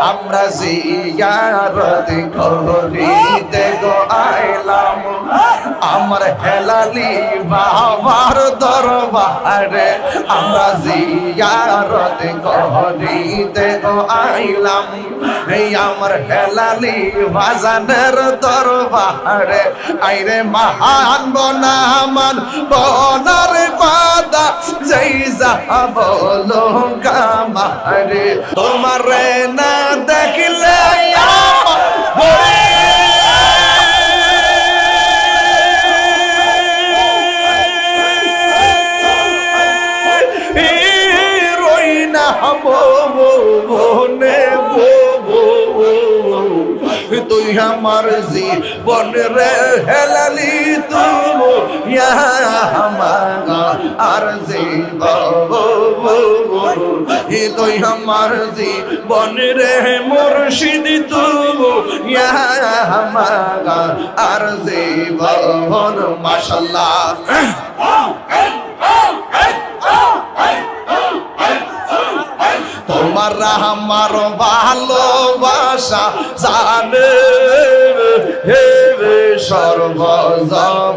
আমরা জিয়ারত করিতে গো আইলাম আমার হেলালি বাবার দরবারে আমরা জিয়ারত করিতে গো আইলাম এই আমার হেলালি বাজানের দরবারে আইরে মহান বনামান বনার বাদা যেই যা বলো কামারে তোমার না দেখলে রই না বনে তুই আমার জীবন রে হেলালি তুই আর তুই আমার জীবন রে মুর্শিদ তুই আর জীবন মাশাআল্লাহ তোমার আমার ভালোবাসা জানে হে সর্বজবনে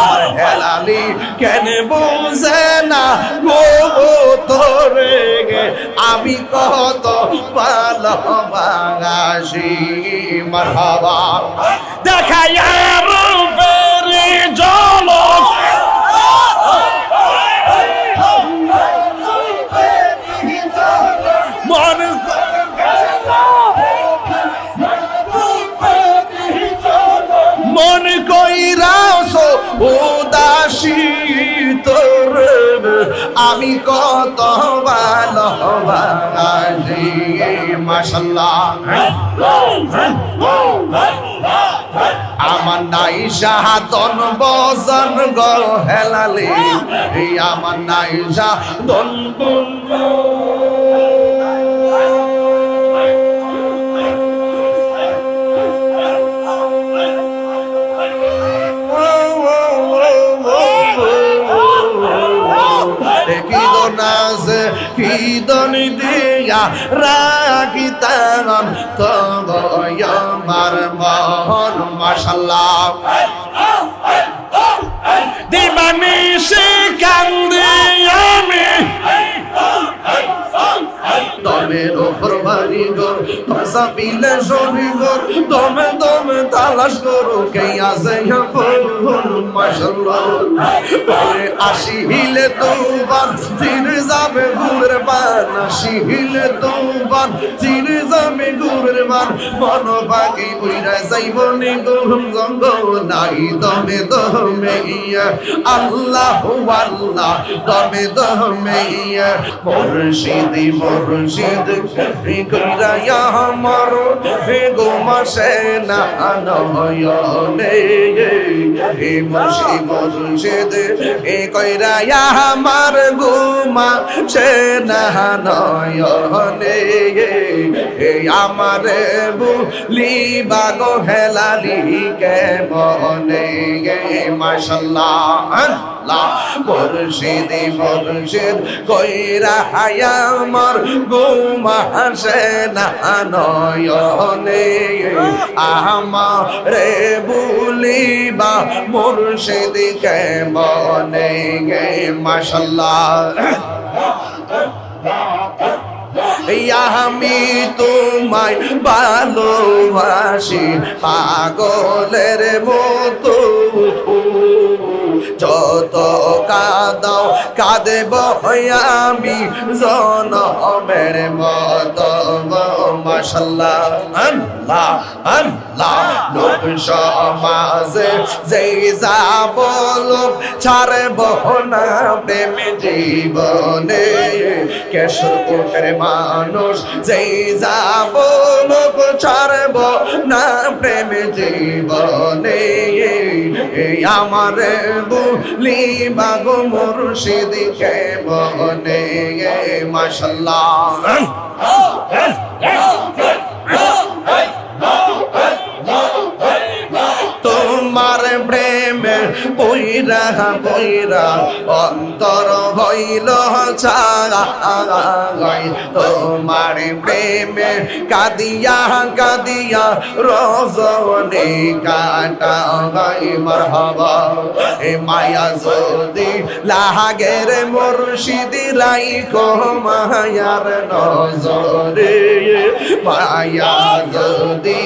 আর হেলালি কেন বুঝে না গো তোরে আমি কত ভালোবাসি মারহাবা দেখাইয়া রূপের ঝলক মন কইরাছো উদাসী তোর আমি কত ভালোবাসি মাশাআল্লাহ আমার নাই সাধন বজন গো হেলালি আমার নাই সাধন কিদনি দিয়া রাখিতাম তব আমার মন মাশাআল্লাহ দিবানি সে কান্দে আমি দমের ওপর বাড়ি ঘর ভাষা পিলে সবই ঘর দমে দমে তালাশ করো কে আছে মাশাআল্লাহ আসি হিলে তোবান চিরে যাবে গুরের বান আসি হিলে তোবান চিরে যাবে গুরের বান মন পাখি উইরা যাইব নি গরম জঙ্গল নাই দমে দমে ইয়া আল্লাহ আল্লাহ দমে দমে ইয়া মুর্শিদি মুর্শিদ কইরা আমার হে গো মাসে না নয়নে হে মুর্শিদ মুর্শিদ এ কইরা আমার গুমা সে না নয়নে হে আমারে বুলিবা গো হেলালি কে বনে গে মাশাআল্লাহ আল্লাহ মুর্শিদি মুর্শিদ কইরা আমার গুমা সে না নয়নে আমারে বুলিবা মুর্শিদ কে বনে গে মাশাআল্লাহ আমি তোমায় ভালোবাসি পাগলের মতো যত কাঁদাও কাঁদেব আমি জনমের মতো মাশাআল্লাহ আল্লাহ আল্লাহ লোক সমাজে যেই যা বলো ছাড়ব না প্রেম জীবনে কেশর কোটের মানুষ যেই যা বলো ছাড়ব না প্রেম জীবনে আমার বুলিবা গো মুর্শিদ কে বনে মাশাআল্লাহ তোমার প্রেমে বইরা বইরা অন্তর হইল ছাই তোমার প্রেমে কাদিয়া কাদিয়া রজনী কাটাই মারহাবা এ মায়া যদি লাগে রে মুর্শিদি রাইখো মায়ার নজরে মায়া যদি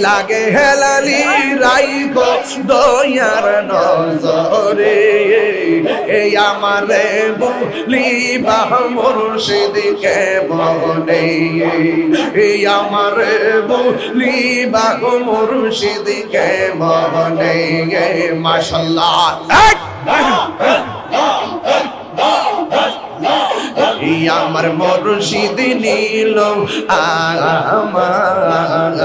লাগে হেলালি রাইখো দয়ার নজরে এই আমারে বলিবা মুর্শিদকে বলে এই আমারে বলিবা মুর্শিদকে বলে মাশাআল্লাহ আমার মুর্শিদ নীল আমার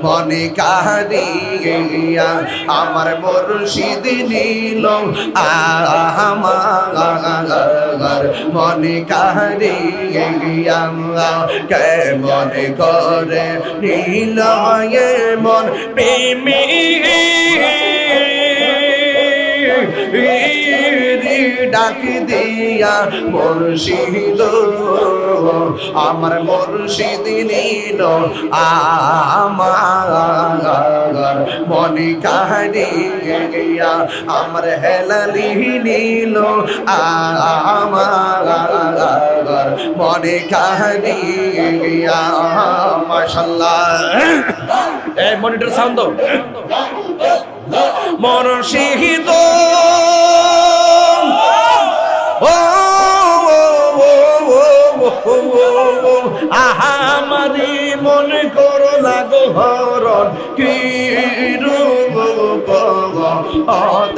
মনে কারিয়া আমার মুর্শিদ নীল আমার মনে কারিয়া কেমন করে নীল মন প্রেমী ডাক দিয়া মুর্শিদ আমার মুর্শিদ নীল আমার মনে কারিয়া আমার হেলালি নীল আমার মনে কারিয়া মাশাআল্লাহ এই মনিটর সাউন্ড মুর্শিদ আহামারি মনে করো লাগো হরণ কি রূপ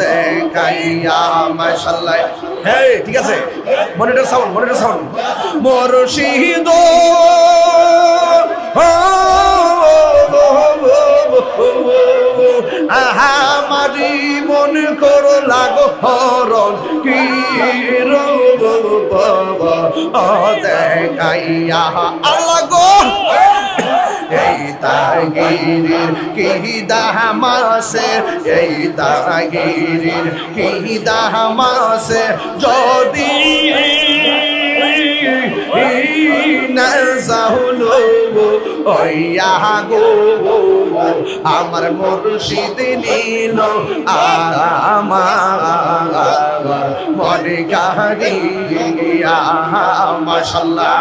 দেখাইয়া মাশাআল্লাহ হ্যাঁ ঠিক আছে মনিটর সাউন্ড মুর্শিদ আহামারি মনে করো লাগো হরণ কি রূপ দেখাইয়া আল্লাহ গো এই তাগিরির কি দামাসে এই তাগিরির কি দামাসে যদি না যাহলো ওইয়া গো আমার মুর্শিদ নীল আমার মনে কারিয়া মাশাআল্লাহ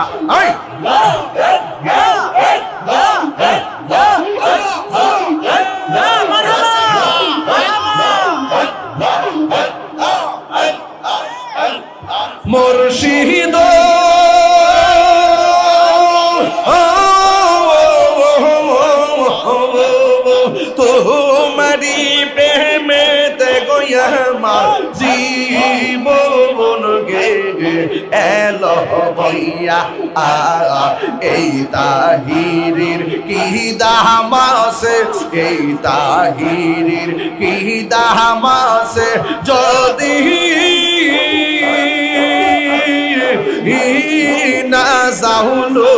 মুর্শিদ তোমারি প্রেমেতে গয়া আমার জীবন গে এলো বইয়া এই তাহিরির কি দামাসে এই তাহিরির কি দামাসে যদি না যাহলো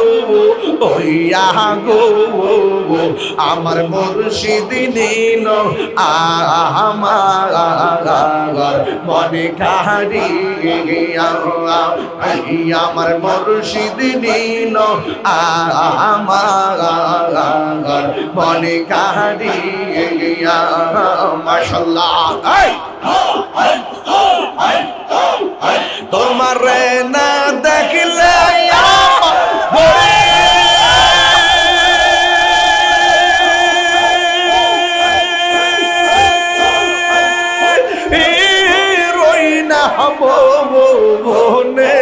ওইয়া গো আমার মুর্শিদ নীল আমার মনে কারিয়া আমার মুর্শিদ নীল আমার মনে কারিয়া মাশাআল্লাহ তোমার না দেখলে রই না বনে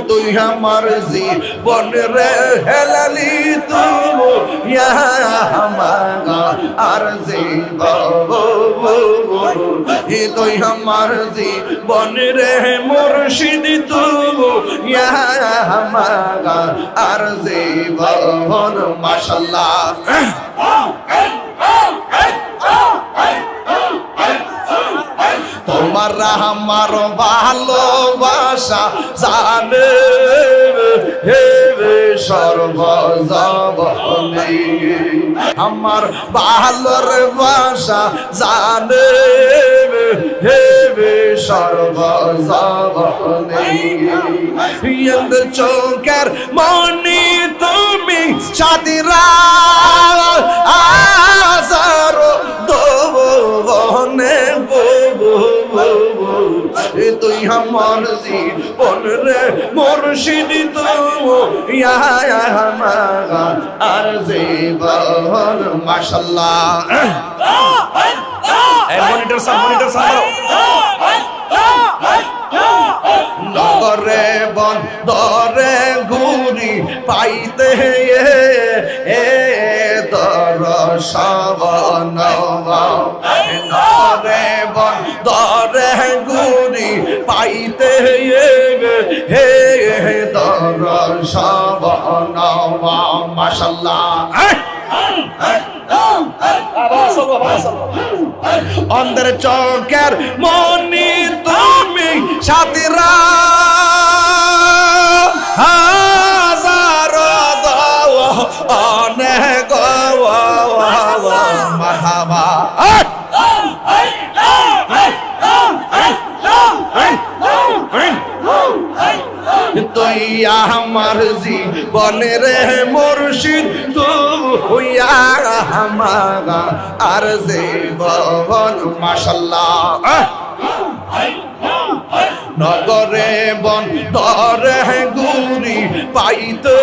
তুই আমার জীবন রে হেলালি তুই আমার জীবন তুই আমার জীবন রে মুর্শিদ তুই আমার জীবন মাশাআল্লাহ তোমার আমার ভালোবাসা জানে হে সর্বজব বনে আমার ভালোর বাসা জানে হে সর্বজনে চোখের মনি তুমি সাদিরা আসার দোবনে তুই আমার জীবন রে মুর্শিদ তুই আর জীবন মাশাআল্লাহ মনিটর সামনে নগরে বন্দরে ঘুরি পাইতে দর্শন নগরে বন্দরে ঘুরি পাইতে হে দর্শন মাশাআল্লাহ অন্ধের চোখের মনি তুমি সাথীরা হাজার অনেক মারহাবা তুই আমার জীবনের মুর্শিদ তুই আমার আর জীবন মাশাআল্লাহ নগরে বন্দরে ঘুরি পাইতে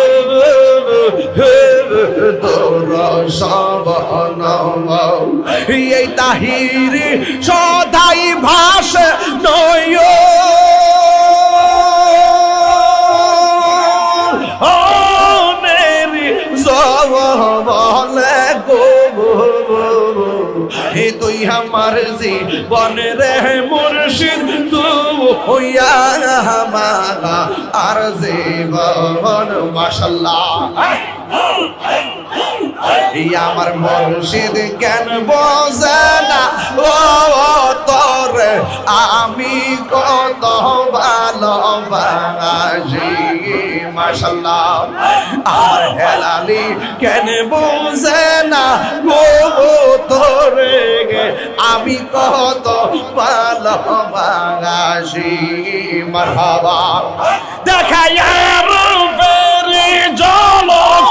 দর্শন এই তাহিরি সদাই ভাষে নয় বলে গো তুই আমার জীবন রে মুর্শিদ তুই আমার আর জীবন মাশাআল্লাহ আমার মুর্শিদ জ্ঞান বোঝে না ও তোর আমি কত ভালোবাসি মাশাআল্লাহ আমার হেলালি কেন বোঝে না গো তোরে আমি কত ভালোবাসি মারহাবা দেখায় রূপের ঝলক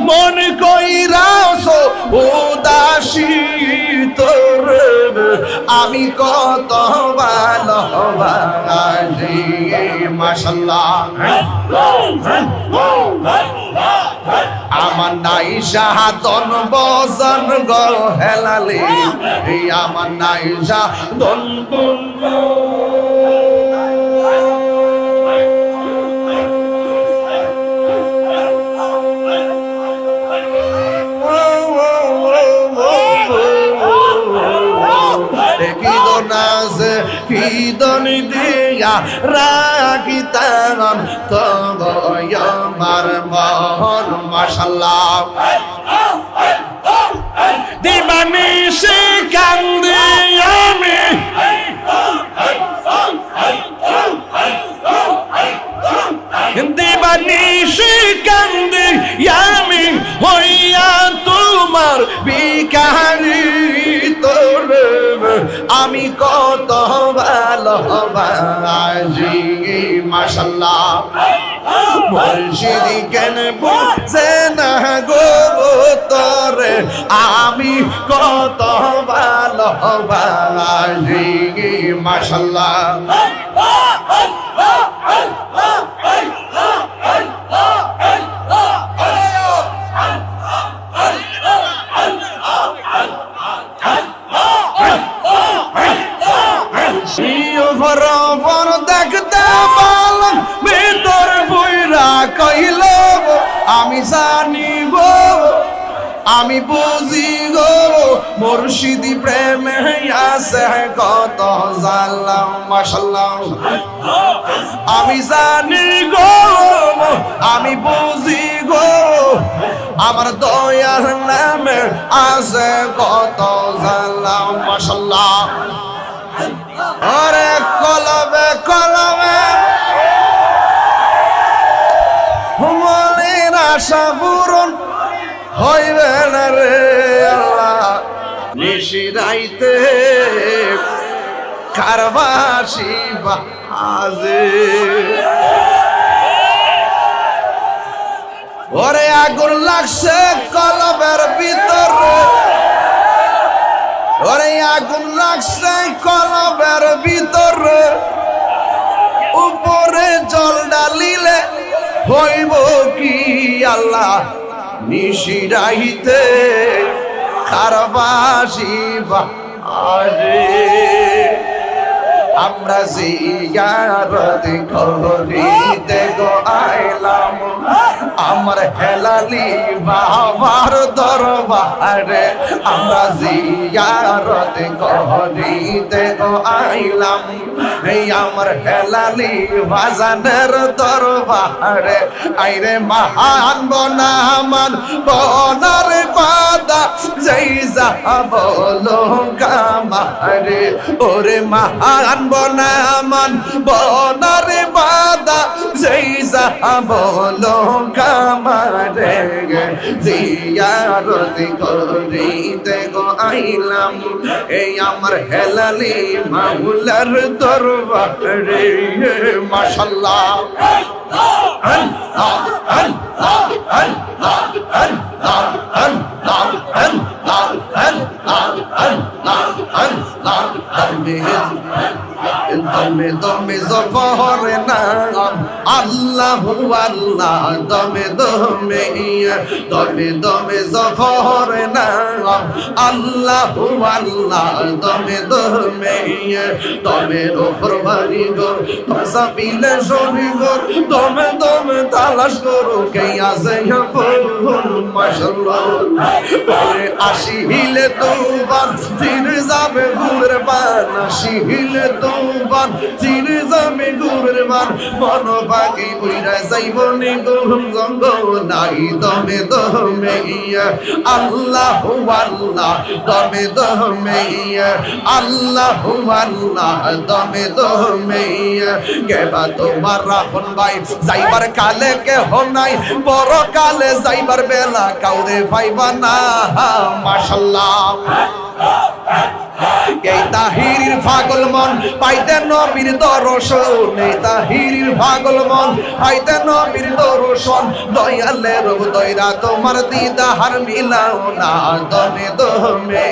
মন কইরাস উদাসী তোর আমি কত ভালোবাসি মাশাআল্লাহ আমার নাই শাহাদন বজন গো হেলালি আমার নাই শাহাদন কিদন দিয়া রাখিতাম তব আমার মন মাশাআল্লাহ দিবানিশি কান্দি আমি দিবানিশি কান্দি আমি হইয়া তোমার ভিখারি তোর আমি কত ভালোবাসি মাশাআল্লাহ মুর্শিদ কেন বোঝে না গো তোরে আমি কত ভালোবাসি মাশাআল্লাহ দেখতে পালাম ভিতর বুইরা কইল আমি জানিব আমি বুঝি গো মুর্শিদি প্রেমে আছে কত জালা মাশাআল্লাহ আমি জানি গো আমি বুঝি গো আমার দয়ার নামে আছে কত জালা মাশাআল্লাহ আরে কলবে কলবে মনের আশা পূরণ হইবে না রে আল্লাহ নিশিরাইতে কারবাসি বাজে ওরে আগুন লাগছে কলবের ভিতরে ওরে আগুন লাগছে কলবের ভিতরে উপরে জল ডালিলে হইব কি আল্লাহ নিশিরাইতে কারবাসি বাজে আমরা জিয়ারত করিতে গো আইলাম আমার হেলালি বাবার দরবারে আমরা জিয়ারত করিতে গো আইলাম এই আমার হেলালি বাজানের দরবারে আইরে মহান বনামান বনার পাদা যেই যা বলো কামারে ওরে মহান বনামান বনারে বাদা যেই যা বলো কামারে জিয়ারত করিতে গো আইলাম এই আমার হেলালি মাওলার দরবারে মাশাআল্লাহ আল্লাহ আল্লাহ আল্লাহ আল্লাহ আল্লাহ আল্লাহ আল্লাহ আল্লাহ দমে দমে জফরে নাম আল্লাহু আল্লাহ দমে দমে দমে দমে জফরে নাম আল্লাহু আল্লাহ দমে দমে দমে রোফর বাড়ি গো সাবিলে সবি গো দমে দমে তালাশ করো কে আছে মাশাআল্লাহ ওরে আসিলে তোবান জির যাবে গুরের বান আসিলে তোবান জির যাবে গুরের বান মন পাখি উইরা যাইব নি গরম জঙ্গল নাই দমে দমে আল্লাহু আল্লাহ দমে দমে আল্লাহু আল্লাহ দমে দমে কেবা তোমার রাখুন ভাই যাইবার কালে কেহ নাই বড় কালে যাইবার বেলা কাউরে পাইবা না মাশাআল্লাহ এই তাহিরির পাগল মন পাইতে নবীর দর্শন এই তাহিরির পাগল মন পাইতে নবীর দর্শন দয়ালের দয়রা তোমার দিদার মিলাও না দমে দমে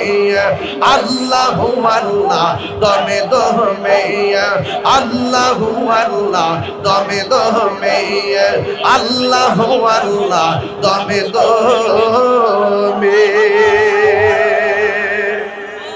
আল্লাহু আল্লাহ দমে দমে আল্লাহু আল্লাহ দমে দমে আল্লাহু আল্লাহ দমে দমে